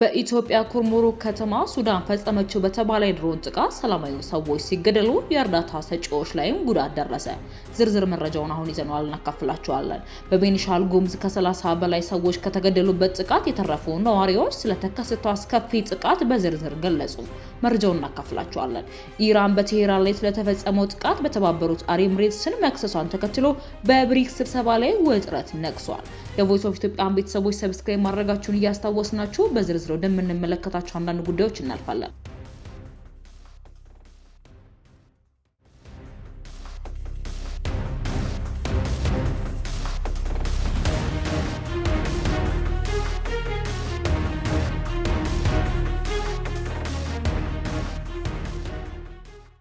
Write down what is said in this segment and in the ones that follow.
በኢትዮጵያ ኩርሙሩክ ከተማ ሱዳን ፈጸመችው በተባለ የድሮን ጥቃት ሰላማዊ ሰዎች ሲገደሉ የእርዳታ ሰጪዎች ላይም ጉዳት ደረሰ። ዝርዝር መረጃውን አሁን ይዘናል እናካፍላችኋለን። በቤኒሻል ጉሙዝ ከ30 በላይ ሰዎች ከተገደሉበት ጥቃት የተረፉ ነዋሪዎች ስለተከሰተው አስከፊ ጥቃት በዝርዝር ገለጹ። መረጃውን እናካፍላችኋለን። ኢራን በቴሄራን ላይ ስለተፈጸመው ጥቃት በተባበሩት አረብ ኤሚሬትስን መክሰሷን ተከትሎ በብሪክስ ስብሰባ ላይ ውጥረት ነግሷል። የቮይስ ኦፍ ኢትዮጵያን ቤተሰቦች ሰብስክራይብ ማድረጋችሁን እያስታወስናችሁ በዝርዝር ወደምንመለከታቸው አንዳንድ ጉዳዮች እናልፋለን።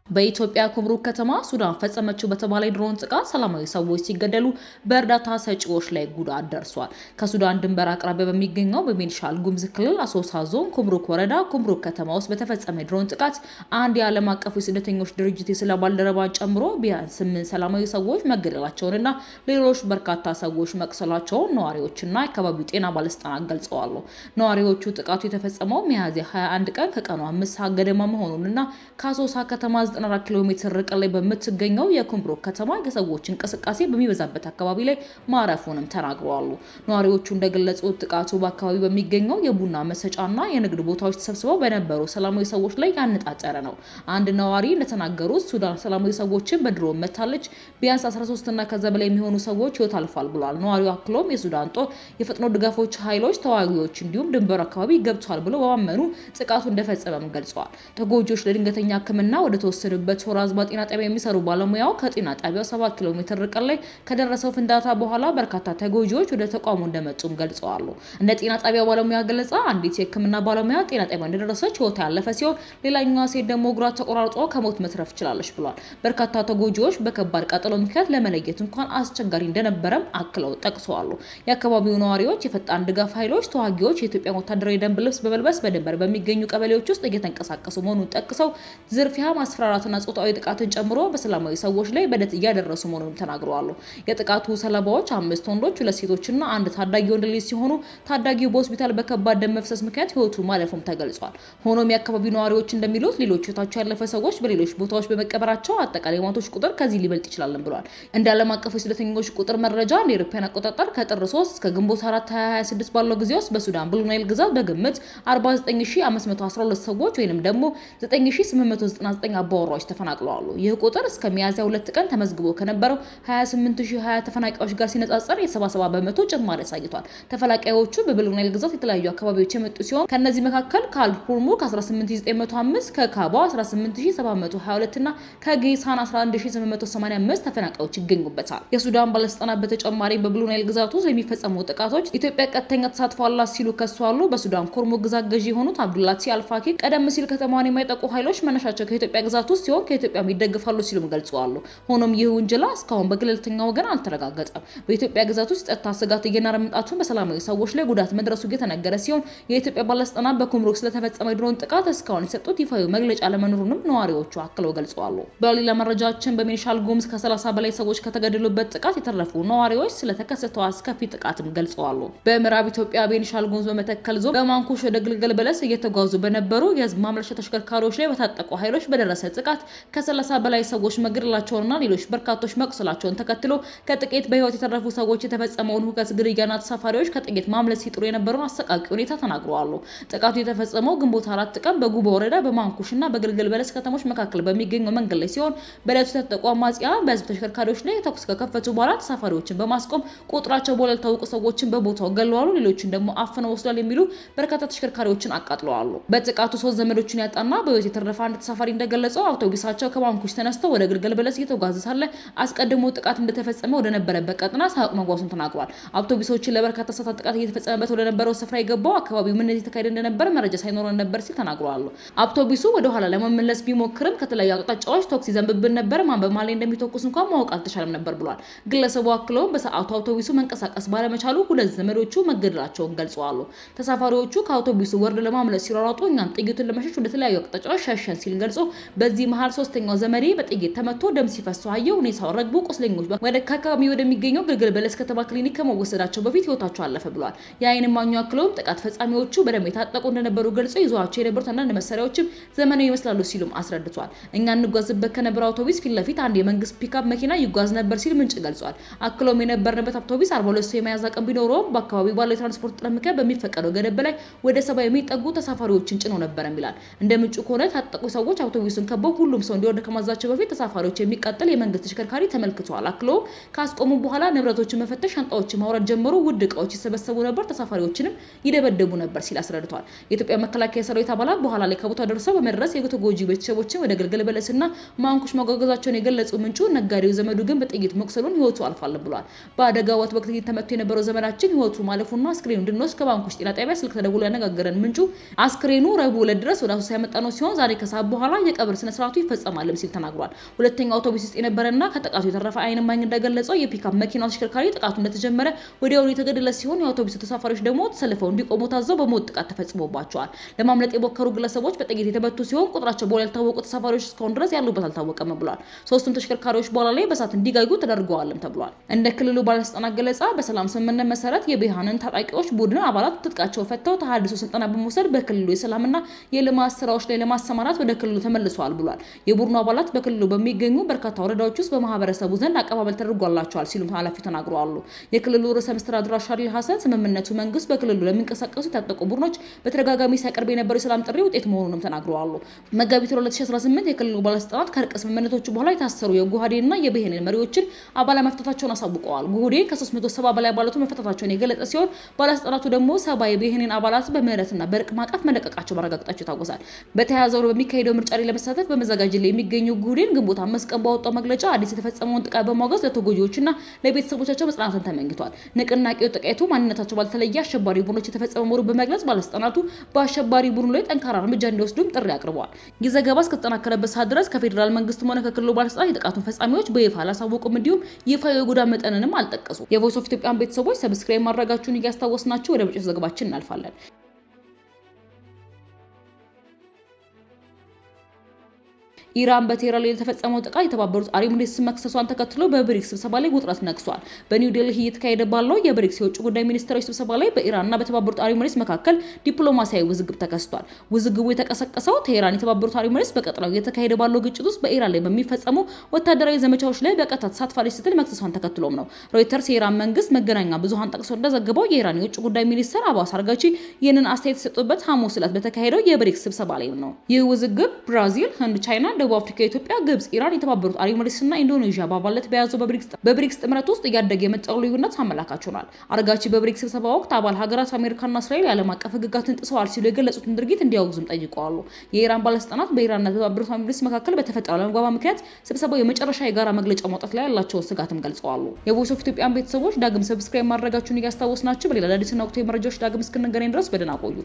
በኢትዮጵያ ኩርሙሩክ ከተማ ሱዳን ፈጸመችው በተባለ ድሮን ጥቃት ሰላማዊ ሰዎች ሲገደሉ በእርዳታ ሰጪዎች ላይ ጉዳት ደርሷል። ከሱዳን ድንበር አቅራቢያ በሚገኘው በቤኒሻል ጉሙዝ ክልል አሶሳ ዞን ኩርሙሩክ ወረዳ ኩርሙሩክ ከተማ ውስጥ በተፈጸመ ድሮን ጥቃት አንድ የዓለም አቀፉ የስደተኞች ድርጅት የስራ ባልደረባን ጨምሮ ቢያንስ 8 ሰላማዊ ሰዎች መገደላቸውንና ሌሎች በርካታ ሰዎች መቁሰላቸውን ነዋሪዎችና የአካባቢው ጤና ባለስልጣናት ገልጸዋል። ነዋሪዎቹ ጥቃቱ የተፈጸመው ሚያዝያ 21 ቀን ከቀኑ 5 ሰዓት ገደማ መሆኑንና ከአሶሳ ከተማ 94 ኪሎ ሜትር ርቀት ላይ በምትገኘው የኩርሙሩክ ከተማ የሰዎች እንቅስቃሴ በሚበዛበት አካባቢ ላይ ማረፉንም ተናግረዋል። ነዋሪዎቹ እንደገለጹት ጥቃቱ በአካባቢው በሚገኘው የቡና መሰጫና የንግድ ቦታዎች ተሰብስበው በነበሩ ሰላማዊ ሰዎች ላይ ያነጣጠረ ነው። አንድ ነዋሪ እንደተናገሩት ሱዳን ሰላማዊ ሰዎችን በድሮን መታለች፣ ቢያንስ 13 እና ከዛ በላይ የሚሆኑ ሰዎች ህይወት አልፏል ብሏል። ነዋሪው አክሎም የሱዳን ጦር፣ የፈጥኖ ድጋፎች ኃይሎች፣ ተዋጊዎች እንዲሁም ድንበር አካባቢ ገብቷል ብለው በማመኑ ጥቃቱ እንደፈጸመም ገልጸዋል። ተጎጂዎች ለድንገተኛ ሕክምና ወደ ተወሰዱበት ሆራዝባ ጤና ጣቢያ የሚሰሩ ባለሙያው ከጤና ጣቢያው 7 ኪሎ ሜትር ርቀት ላይ ከደረሰው ፍንዳታ በኋላ በርካታ ተጎጂዎች ወደ ተቋሙ እንደመጡም ገልጸዋል። እንደ ጤና ጣቢያው ባለሙያ ገለጻ አንዲት የሕክምና ባለሙያ ጤና ጣቢያ እንደደረሰች ህይወቷ ያለፈ ሲሆን ሌላኛዋ ሴት ደግሞ እግሯ ተቆራርጦ ከሞት መትረፍ ችላለች ብሏል። በርካታ ተጎጂዎች በከባድ ቃጠሎ ምክንያት ለመለየት እንኳን አስቸጋሪ እንደነበረም አክለው ጠቅሰዋል። የአካባቢው ነዋሪዎች የፈጣን ድጋፍ ኃይሎች ተዋጊዎች የኢትዮጵያ ወታደራዊ ደንብ ልብስ በመልበስ በድንበር በሚገኙ ቀበሌዎች ውስጥ እየተንቀሳቀሱ መሆኑን ጠቅሰው ዝርፊያ፣ ማስፈራራትና ጾታዊ ጥቃትን ጨምሮ በሰላማዊ ሰዎች ላይ በደት እያደረሱ መሆኑን ተናግረዋል። የጥቃቱ ሰለባዎች 5 ወንዶች፣ 2 ሴቶችና አንድ ታዳጊ ወንድ ልጅ ሲሆኑ ታዳጊው በሆስፒታል በከባድ ደም መፍሰስ ምክንያት ህይወቱ ማለፉም ተገልጿል። ሆኖም የአካባቢው ነዋሪዎች እንደሚሉት ሌሎች ህይወታቸው ያለፈ ሰዎች በሌሎች ቦታዎች በመቀበራቸው አጠቃላይ ሟቾች ቁጥር ከዚህ ሊበልጥ ይችላል ብለዋል። እንደ ዓለም አቀፉ የስደተኞች ቁጥር መረጃ እንደ አውሮፓውያን አቆጣጠር ከጥር 3 እስከ ግንቦት 4 2026 ባለው ጊዜ ውስጥ በሱዳን ብሉ ናይል ግዛት በግምት 49512 ሰዎች ወይንም ደግሞ 9899 አባወራዎች ተፈናቅለዋል። ይህ ቁጥር እስከ ሚያዝያ 2 ቀን ተመዝግቦ ከነበረው 28020 ተፈናቃዮች ጋር ሲነጻጸር የ77 በመቶ ጭማሪ አሳይቷል። ተፈናቃዮቹ በብሉ ናይል ግዛት የተለያዩ አካባቢዎች የመጡ ሲሆን ከነዚህ መካከል ከአልኩርሙክ 18905፣ ከካባ 18722 እና ከጌሳን 11885 ተፈናቃዮች ይገኙበታል። የሱዳን ባለስልጣናት በተጨማሪ በብሉ ናይል ግዛት ውስጥ የሚፈጸሙ ጥቃቶች ኢትዮጵያ ቀጥተኛ ተሳትፎ አላት ሲሉ ከሷሉ። በሱዳን ኩርሙሩክ ግዛት ገዢ የሆኑት አብዱላቲ አልፋኪ ቀደም ሲል ከተማዋን የማይጠቁ ኃይሎች መነሻቸው ከኢትዮጵያ ግዛት ውስጥ ሲሆን ከኢትዮጵያ ይደግፋሉ ሲሉም ገልጸዋል። ሆኖም ይህ ውንጀላ እስካሁን በገለልተኛ ወገን አልተረጋገጠም። በኢትዮጵያ ግዛት ውስጥ ጸጥታ ስጋት እየናረ መምጣቱን በሰላማዊ ሰዎች ላይ ጉዳት መድረሱ እየተነገረ ሲሆን የኢትዮጵያ ባለስልጣናት በኩርሙሩክ ስለተፈጸመ ድሮን ጥቃት እስካሁን የሰጡት ይፋዊ መግለጫ ለመኖሩንም ነዋሪዎቹ አክለው ገልጸዋል። በሌላ መረጃችን በቤኒሻል ጉሙዝ ከ30 በላይ ሰዎች ከተገደሉበት ጥቃት የተረፉ ነዋሪዎች ስለተከሰተው አስከፊ ጥቃትም ገልጸዋል። በምዕራብ ኢትዮጵያ ቤኒሻል ጉሙዝ በመተከል ዞን በማንኩሽ ወደ ግልገል በለስ እየተጓዙ በነበሩ የህዝብ ማመላለሻ ተሽከርካሪዎች ላይ በታጠቁ ኃይሎች በደረሰ ጥቃት ከ30 በላይ ሰዎች መገደላቸውንና ሌሎች በርካቶች መቁሰላቸውን ተከትሎ ከጥቂት በህይወት የተረፉ ሰዎች የተፈጸመውን ሁከት፣ ግድያና ተሳፋሪዎች ከጥቂት ማምለጥ ሲጥሩ የነበረውን አሰቃቂ ሁኔታ ተናግረዋል። ጥቃቱ የተፈጸመው ግንቦት 4 ቀን በጉባ ወረዳ በማንኩሽና በግልገል በለስ ከተሞች መካከል በሚገኘው መንገድ ላይ ሲሆን በዕለቱ የታጠቁ አማጽያን በህዝብ ተሽከርካሪዎች ላይ ተኩስ ከከፈቱ በኋላ ተሳፋሪዎችን በማስቆም ቁጥራቸው በውል ያልታወቁ ሰዎችን በቦታው ገለዋል፣ ሌሎችን ደግሞ አፍነው ወስዷል የሚሉ በርካታ ተሽከርካሪዎችን አቃጥለዋል። በጥቃቱ 3 ዘመዶችን ያጣና በህይወት የተረፈ አንድ ተሳፋሪ እንደገለጸው አውቶቡሳቸው ከማንኩሽ ተነስተው ወደ ግልገል በለስ እየተጓዘ ሳለ አስቀድሞ ጥቃት እንደተፈጸመ ወደ ነበረበት ቀጥና ሳይቅ መጓዙን ተናግሯል። አውቶቡሶችን ለበርካታ ሰዓታት ጥቃት እየተፈጸመበት ወደ ነበረው ስፍራ የገባው አካባቢው ምን እየተካሄደ እንደነበር መረጃ ሳይኖረን ነበር ሲል ተናግሯል። አውቶቡሱ ወደ ኋላ ለመመለስ ቢሞክርም ከተለያዩ አቅጣጫዎች ተኩስ ይዘንብብን ነበር፣ ማን በማን ላይ እንደሚተኩስ እንኳን ማወቅ አልተቻለም ነበር ብሏል። ግለሰቡ አክለው በሰዓቱ አውቶቡሱ መንቀሳቀስ ባለመቻሉ 2 ዘመዶቹ መገደላቸውን ገልጸዋል። ተሳፋሪዎቹ ከአውቶቡሱ ወርድ ለማምለጥ ሲሯሯጡ እኛን ጥይቱን ለመሸሽ ወደ ተለያዩ አቅጣጫዎች ሸሸን ሲል ገልጾ በዚህ በዚህ መሃል ሶስተኛው ዘመዴ በጥይት ተመቶ ደም ሲፈሰው አየሁ። ሁኔታው ረግቦ ቁስለኞች ወደ ካካሚ ወደሚገኘው ግልገል በለስ ከተማ ክሊኒክ ከመወሰዳቸው በፊት ህይወታቸው አለፈ ብሏል። የአይን እማኙ አክለውም ጥቃት ፈጻሚዎቹ በደም የታጠቁ እንደነበሩ ገልጸው ይዘዋቸው የነበሩት አንዳንድ መሳሪያዎችም ዘመናዊ ይመስላሉ ሲሉም አስረድቷል። እኛ እንጓዝበት ከነበረው አውቶቡስ ፊት ለፊት አንድ የመንግስት ፒክአፕ መኪና ይጓዝ ነበር ሲል ምንጭ ገልጿል። አክለውም የነበርንበት አውቶቡስ 42 ሰው የመያዝ አቅም ቢኖረውም በአካባቢው ባለው የትራንስፖርት ጥረት በሚፈቀደው ገደብ ላይ ወደ 70 የሚጠጉ ተሳፋሪዎችን ጭኖ ነበር ይላል። እንደ ምንጩ ከሆነ ታጠቁ ሰዎች አውቶቡሱን ከበው ሁሉም ሰው እንዲወርድ ከማዛቸው በፊት ተሳፋሪዎች የሚቃጠል የመንግስት ተሽከርካሪ ተመልክቷል። አክለውም ካስቆሙ በኋላ ንብረቶችን መፈተሽ፣ ሻንጣዎችን ማውረድ ጀመሩ። ውድ እቃዎች ይሰበሰቡ ነበር፣ ተሳፋሪዎችንም ይደበደቡ ነበር ሲል አስረድቷል። የኢትዮጵያ መከላከያ ሰራዊት አባላት በኋላ ላይ ከቦታው ደርሰው በመድረስ የተጎጂ ቤተሰቦችን ወደ ግልገል በለስና ማንኩሽ ማጓጓዛቸውን የገለጹ ምንጩ ነጋዴው ዘመዱ ግን በጥይት መቁሰሉን ህይወቱ አልፏል ብሏል። በአደጋው ወቅት ተመቶ የነበረው ዘመዳችን ህይወቱ ማለፉና አስክሬኑ እንድንወስድ ከባንኩሽ ጤና ጣቢያ ስልክ ተደውሎ ያነጋገረን ምንጩ አስክሬኑ ረቡዕ ዕለት ድረስ ወደ አሶሳ ያመጣ ነው ሲሆን ዛሬ ከሰዓት በኋላ የቀብር ስነ ስርዓቱ ይፈጸማልም ሲል ተናግሯል። ሁለተኛው አውቶቡስ ውስጥ የነበረና ከጥቃቱ የተረፈ አይን እማኝ እንደገለጸው የፒክአፕ መኪናው ተሽከርካሪ ጥቃቱ እንደተጀመረ ወዲያውኑ የተገደለ ሲሆን የአውቶቡስ ተሳፋሪዎች ደግሞ ተሰልፈው እንዲቆሙ ታዘው በሞት ጥቃት ተፈጽሞባቸዋል። ለማምለጥ የሞከሩ ግለሰቦች በጥይት የተመቱ ሲሆን ቁጥራቸው በውል ያልታወቁ ተሳፋሪዎች እስካሁን ድረስ ያሉበት አልታወቀም ብሏል። ሶስቱም ተሽከርካሪዎች በኋላ ላይ በእሳት እንዲጋዩ ተደርገዋልም ተብሏል። እንደ ክልሉ ባለስልጣናት ገለጻ በሰላም ስምምነት መሰረት የብሔንን ታጣቂዎች ቡድን አባላት ትጥቃቸው ፈተው ተሐድሶ ስልጠና በመውሰድ በክልሉ የሰላምና የልማት ስራዎች ላይ ለማሰማራት ወደ ክልሉ ተመልሰዋል ብሏል። የቡድኑ አባላት በክልሉ በሚገኙ በርካታ ወረዳዎች ውስጥ በማህበረሰቡ ዘንድ አቀባበል ተደርጓላቸዋል ሲሉም ኃላፊው ተናግረዋል። የክልሉ ርዕሰ መስተዳድር ሻርሊ ሐሰን ስምምነቱ መንግስት በክልሉ ለሚንቀሳቀሱ የታጠቁ ቡድኖች በተደጋጋሚ ሲያቀርብ የነበረው የሰላም ጥሪ ውጤት መሆኑንም ተናግረዋል። መጋቢት 2018 የክልሉ ባለስልጣናት ከእርቅ ስምምነቶቹ በኋላ የታሰሩ የጉሃዴንና የብሔንን መሪዎችን አባላት መፍታታቸውን አሳውቀዋል። ጉሃዴን ከ370 በላይ አባላቱ መፍታታቸውን የገለጸ ሲሆን ባለስልጣናቱ ደግሞ 70 የብሔንን አባላት በምህረትና በእርቅ ማዕቀፍ መለቀቃቸው ማረጋገጣቸው ታውቋል። በተያያዘው በሚካሄደው ምርጫ ላይ ለመሳተፍ በመዘጋጀት ላይ የሚገኘው ጉሃዴን ግንቦት 5 ቀን ባወጣው መግለጫ አዲስ የተፈጸመውን ጥቃት በማውገዝ ለተጎጂዎችና ለቤተሰቦቻቸው መጽናናትን ተመኝቷል። ንቅናቄው ጥቃቱ ማንነታቸው ባልተለየ አሸባሪ ቡድኖች የተፈጸመ መሆኑን በመግለጽ ባለስልጣናቱ በአሸባሪ ቡድኑ ላይ ጠንካራ እርምጃ እንዲወስዱም ጥሪ አቅርበዋል። ይህ ዘገባ እስከተጠናከረበት ሰዓት ድረስ ከፌዴራል መንግስትም ሆነ ከክልሉ ባለስልጣናት የጥቃቱን ፈጻሚዎች በይፋ አላሳወቁም፣ እንዲሁም ይፋ የጉዳት መጠንንም አልጠቀሱም። የቮይስ ኦፍ ኢትዮጵያን ቤተሰቦች ሰብስክራይብ ማድረጋችሁን እያስታወስናችሁ ወደ መጪው ዘገባችን እናልፋለን። ኢራን በቴህራን ላይ የተፈጸመው ጥቃት የተባበሩት አረብ ኤሚሬትስ መክሰሷን ተከትሎ በብሪክስ ስብሰባ ላይ ውጥረት ነግሷል። በኒው ዴልሂ እየተካሄደ ባለው የብሪክስ የውጭ ጉዳይ ሚኒስትሮች ስብሰባ ላይ በኢራንና በተባበሩት አረብ ኤሚሬትስ መካከል ዲፕሎማሲያዊ ውዝግብ ተከስቷል። ውዝግቡ የተቀሰቀሰው ቴህራን የተባበሩት አረብ ኤሚሬትስ በቀጠናው እየተካሄደ ባለው ግጭት ውስጥ በኢራን ላይ በሚፈጸሙ ወታደራዊ ዘመቻዎች ላይ በቀጥታ ተሳትፋለች ስትል መክሰሷን ተከትሎም ነው። ሮይተርስ የኢራን መንግስት መገናኛ ብዙሃን ጠቅሶ እንደዘገበው የኢራን የውጭ ጉዳይ ሚኒስትር አባስ አርጋቺ ይህንን አስተያየት የሰጡበት ሐሙስ ዕለት በተካሄደው የብሪክስ ስብሰባ ላይ ነው። ይህ ውዝግብ ብራዚል፣ ህንድ፣ ቻይና፣ ደቡብ አፍሪካ፣ ኢትዮጵያ፣ ግብጽ፣ ኢራን፣ የተባበሩት አረብ ኤሚሬትስና ኢንዶኔዥያ በአባልነት በያዘው በብሪክስ ጥምረት ውስጥ እያደገ የመጣው ልዩነት አመላካች ሆኗል። አርጋቺ በብሪክስ ስብሰባ ወቅት አባል ሀገራት አሜሪካና እስራኤል የዓለም አቀፍ ህግጋትን ጥሰዋል ሲሉ የገለጹትን ድርጊት እንዲያወግዙም ጠይቀዋል። የኢራን ባለስልጣናት በኢራንና በተባበሩት አረብ ኤሚሬትስ መካከል በተፈጠረው አለመግባባት ምክንያት ስብሰባው የመጨረሻ የጋራ መግለጫ ማውጣት ላይ ያላቸውን ስጋትም ገልጸዋል። የቮይስ ኦፍ ኢትዮጵያን ቤተሰቦች ዳግም ሰብስክራይብ ማድረጋችሁን እያስታወስናችሁ በሌላ አዲስና ወቅታዊ መረጃዎች ዳግም እስክንገናኝ ድረስ በደህና ቆዩ።